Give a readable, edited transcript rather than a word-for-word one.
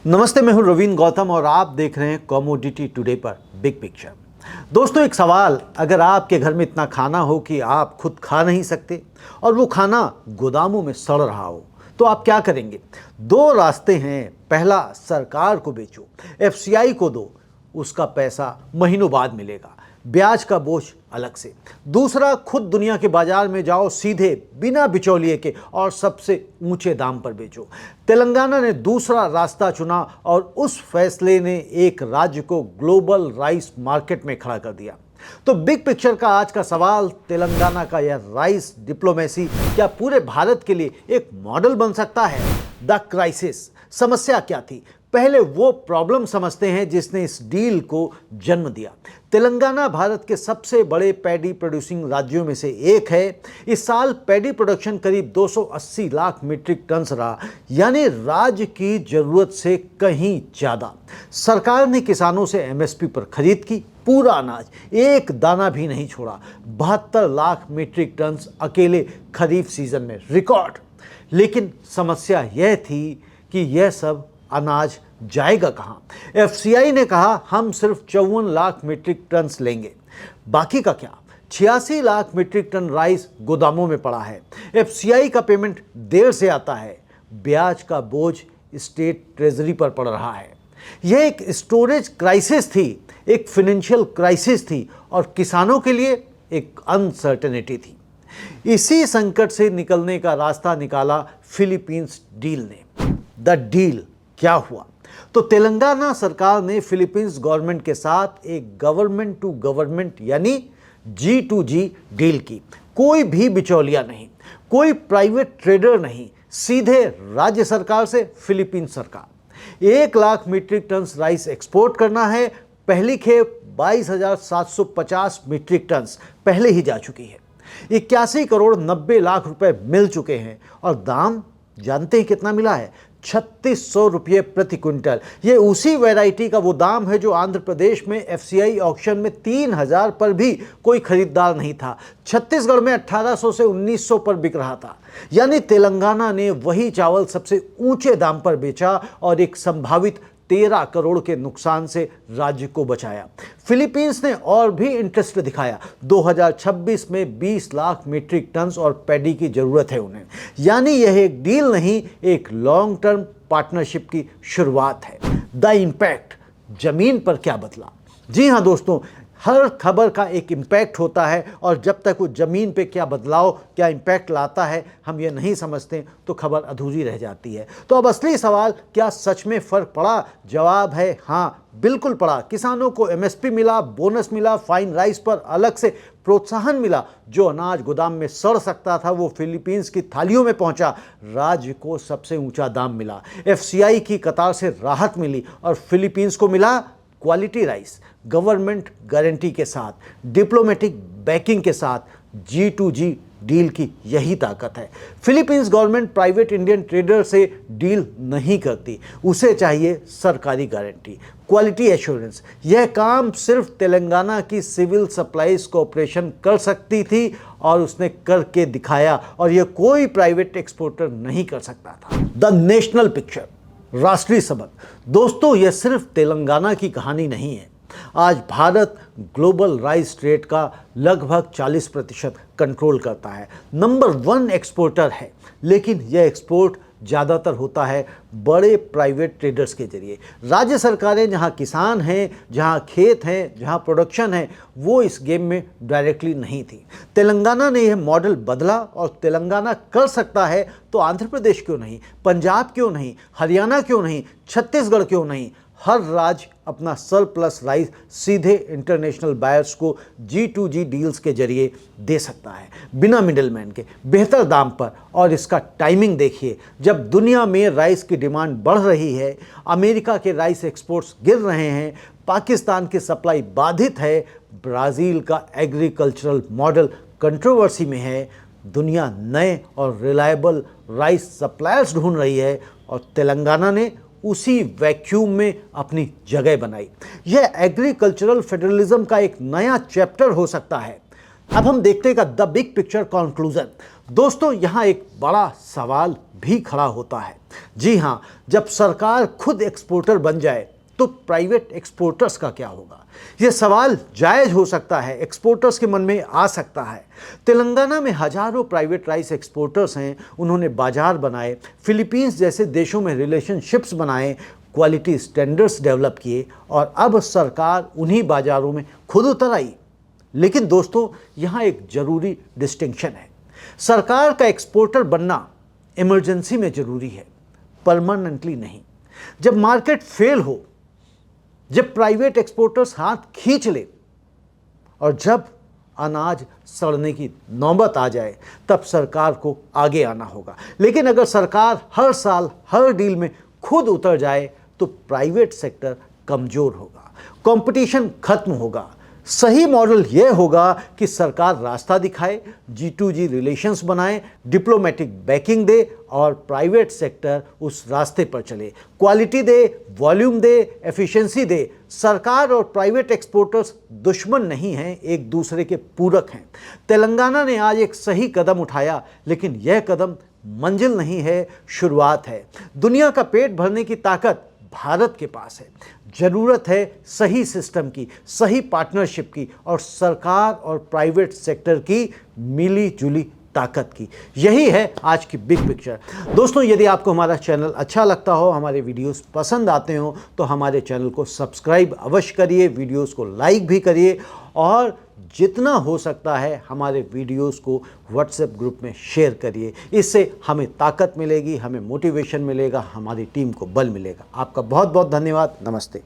नमस्ते, मैं हूं रवीन गौतम और आप देख रहे हैं कमोडिटी टुडे पर बिग पिक्चर। दोस्तों, एक सवाल, अगर आपके घर में इतना खाना हो कि आप खुद खा नहीं सकते और वो खाना गोदामों में सड़ रहा हो तो आप क्या करेंगे? दो रास्ते हैं। पहला, सरकार को बेचो, एफसीआई को दो, उसका पैसा महीनों बाद मिलेगा, ब्याज का बोझ अलग से। दूसरा, खुद दुनिया के बाजार में जाओ, सीधे बिना बिचौलिए के और सबसे ऊंचे दाम पर बेचो। तेलंगाना ने दूसरा रास्ता चुना और उस फैसले ने एक राज्य को ग्लोबल राइस मार्केट में खड़ा कर दिया। तो बिग पिक्चर का आज का सवाल, तेलंगाना का यह राइस डिप्लोमेसी क्या पूरे भारत के लिए एक मॉडल बन सकता है? द क्राइसिस, समस्या क्या थी? पहले वो प्रॉब्लम समझते हैं जिसने इस डील को जन्म दिया। तेलंगाना भारत के सबसे बड़े पैडी प्रोड्यूसिंग राज्यों में से एक है। इस साल पैडी प्रोडक्शन करीब 280 लाख मीट्रिक टन रहा, यानी राज्य की जरूरत से कहीं ज्यादा। सरकार ने किसानों से एमएसपी पर खरीद की, पूरा अनाज, एक दाना भी नहीं छोड़ा। 72 लाख मीट्रिक टन अकेले खरीफ सीजन में, रिकॉर्ड। लेकिन समस्या यह थी कि यह सब अनाज जाएगा कहाँ? एफसीआई ने कहा हम सिर्फ 54 लाख मीट्रिक टन लेंगे, बाकी का क्या? 86 लाख मीट्रिक टन राइस गोदामों में पड़ा है। एफसीआई का पेमेंट देर से आता है, ब्याज का बोझ स्टेट ट्रेजरी पर पड़ रहा है। यह एक स्टोरेज क्राइसिस थी, एक फाइनेंशियल क्राइसिस थी और किसानों के लिए एक अनसर्टेनिटी थी। इसी संकट से निकलने का रास्ता निकाला फिलीपींस डील ने। द डील क्या हुआ? तो तेलंगाना सरकार ने फिलीपींस गवर्नमेंट के साथ एक गवर्नमेंट टू गवर्नमेंट यानी G2G डील की। कोई भी बिचौलिया नहीं, कोई प्राइवेट ट्रेडर नहीं, सीधे राज्य सरकार से फिलीपींस सरकार। 1 lakh metric ton rice export करना है। पहली खेप 22,750 मीट्रिक टन पहले ही जा चुकी है। 81 करोड़ 90 लाख रुपए मिल चुके हैं और दाम जानते हैं कितना मिला है? 3600 रुपये प्रति क्विंटल। ये उसी वैरायटी का वो दाम है जो आंध्र प्रदेश में एफसीआई ऑक्शन में 3000 पर भी कोई खरीदार नहीं था। छत्तीसगढ़ में 1800 से 1900 पर बिक रहा था। यानी तेलंगाना ने वही चावल सबसे ऊंचे दाम पर बेचा और एक संभावित 13 करोड़ के नुकसान से राज्य को बचाया। फिलीपींस ने और भी इंटरेस्ट दिखाया। 2026 में 20 लाख मीट्रिक टन और पैडी की जरूरत है उन्हें। यानी यह एक डील नहीं, एक लॉन्ग टर्म पार्टनरशिप की शुरुआत है। द इम्पैक्ट, जमीन पर क्या बदला? जी हाँ दोस्तों, हर खबर का एक इम्पैक्ट होता है और जब तक वो ज़मीन पे क्या बदलाव, क्या इम्पैक्ट लाता है, हम ये नहीं समझते तो खबर अधूरी रह जाती है। तो अब असली सवाल, क्या सच में फ़र्क पड़ा? जवाब है हाँ, बिल्कुल पड़ा। किसानों को एमएसपी मिला, बोनस मिला, फाइन राइस पर अलग से प्रोत्साहन मिला। जो अनाज गोदाम में सड़ सकता था वो फिलीपींस की थालियों में पहुंचा। राज्य को सबसे ऊंचा दाम मिला, एफसीआई की कतार से राहत मिली और फिलीपींस को मिला क्वालिटी राइस, गवर्नमेंट गारंटी के साथ, डिप्लोमेटिक बैकिंग के साथ। G2G डील की यही ताकत है। Philippines government private Indian trader से डील नहीं करती, उसे चाहिए सरकारी गारंटी, क्वालिटी एश्योरेंस। यह काम सिर्फ तेलंगाना की सिविल सप्लाईज कॉरपोरेशन कर सकती थी और उसने करके दिखाया और यह कोई प्राइवेट एक्सपोर्टर नहीं कर सकता था। द नेशनल पिक्चर, राष्ट्रीय सबक। दोस्तों, यह सिर्फ तेलंगाना की कहानी नहीं है। आज भारत ग्लोबल राइस ट्रेड का लगभग 40% कंट्रोल करता है, नंबर 1 एक्सपोर्टर है। लेकिन यह एक्सपोर्ट ज़्यादातर होता है बड़े प्राइवेट ट्रेडर्स के जरिए। राज्य सरकारें जहां किसान हैं, जहां खेत हैं, जहां प्रोडक्शन है, वो इस गेम में डायरेक्टली नहीं थी। तेलंगाना ने यह मॉडल बदला और तेलंगाना कर सकता है तो आंध्र प्रदेश क्यों नहीं, पंजाब क्यों नहीं, हरियाणा क्यों नहीं, छत्तीसगढ़ क्यों नहीं? हर राज्य अपना सरप्लस राइस सीधे इंटरनेशनल बायर्स को G2G डील्स के जरिए दे सकता है, बिना मिडलमैन के, बेहतर दाम पर। और इसका टाइमिंग देखिए, जब दुनिया में राइस की डिमांड बढ़ रही है, अमेरिका के राइस एक्सपोर्ट्स गिर रहे हैं, पाकिस्तान की सप्लाई बाधित है, ब्राज़ील का एग्रीकल्चरल मॉडल कंट्रोवर्सी में है, दुनिया नए और रिलायबल राइस सप्लायर्स ढूंढ रही है और तेलंगाना ने उसी वैक्यूम में अपनी जगह बनाई। यह एग्रीकल्चरल फेडरलिज्म का एक नया चैप्टर हो सकता है। अब हम देखते हैं द बिग पिक्चर कंक्लूजन। दोस्तों, यहाँ एक बड़ा सवाल भी खड़ा होता है। जी हाँ, जब सरकार खुद एक्सपोर्टर बन जाए तो प्राइवेट एक्सपोर्टर्स का क्या होगा? यह सवाल जायज़ हो सकता है, एक्सपोर्टर्स के मन में आ सकता है। तेलंगाना में हजारों प्राइवेट राइस एक्सपोर्टर्स हैं। उन्होंने बाजार बनाए, फिलीपींस जैसे देशों में रिलेशनशिप्स बनाए, क्वालिटी स्टैंडर्ड्स डेवलप किए और अब सरकार उन्हीं बाजारों में खुद उतर आई। लेकिन दोस्तों, यहाँ एक ज़रूरी डिस्टिंक्शन है। सरकार का एक्सपोर्टर बनना इमरजेंसी में ज़रूरी है, परमानेंटली नहीं। जब मार्केट फेल हो, जब प्राइवेट एक्सपोर्टर्स हाथ खींच ले और जब अनाज सड़ने की नौबत आ जाए, तब सरकार को आगे आना होगा। लेकिन अगर सरकार हर साल हर डील में खुद उतर जाए तो प्राइवेट सेक्टर कमज़ोर होगा, कंपटीशन खत्म होगा। सही मॉडल यह होगा कि सरकार रास्ता दिखाए, G2G रिलेशंस बनाए, डिप्लोमेटिक बैकिंग दे और प्राइवेट सेक्टर उस रास्ते पर चले, क्वालिटी दे, वॉल्यूम दे, एफिशिएंसी दे। सरकार और प्राइवेट एक्सपोर्टर्स दुश्मन नहीं हैं, एक दूसरे के पूरक हैं। तेलंगाना ने आज एक सही कदम उठाया, लेकिन यह कदम मंजिल नहीं है, शुरुआत है। दुनिया का पेट भरने की ताकत भारत के पास है। ज़रूरत है सही सिस्टम की, सही पार्टनरशिप की और सरकार और प्राइवेट सेक्टर की मिली जुली ताकत की। यही है आज की बिग पिक्चर। दोस्तों, यदि आपको हमारा चैनल अच्छा लगता हो, हमारे वीडियोस पसंद आते हो, तो हमारे चैनल को सब्सक्राइब अवश्य करिए, वीडियोस को लाइक भी करिए और जितना हो सकता है हमारे वीडियोस को व्हाट्सएप ग्रुप में शेयर करिए। इससे हमें ताकत मिलेगी, हमें मोटिवेशन मिलेगा, हमारी टीम को बल मिलेगा। आपका बहुत बहुत धन्यवाद। नमस्ते।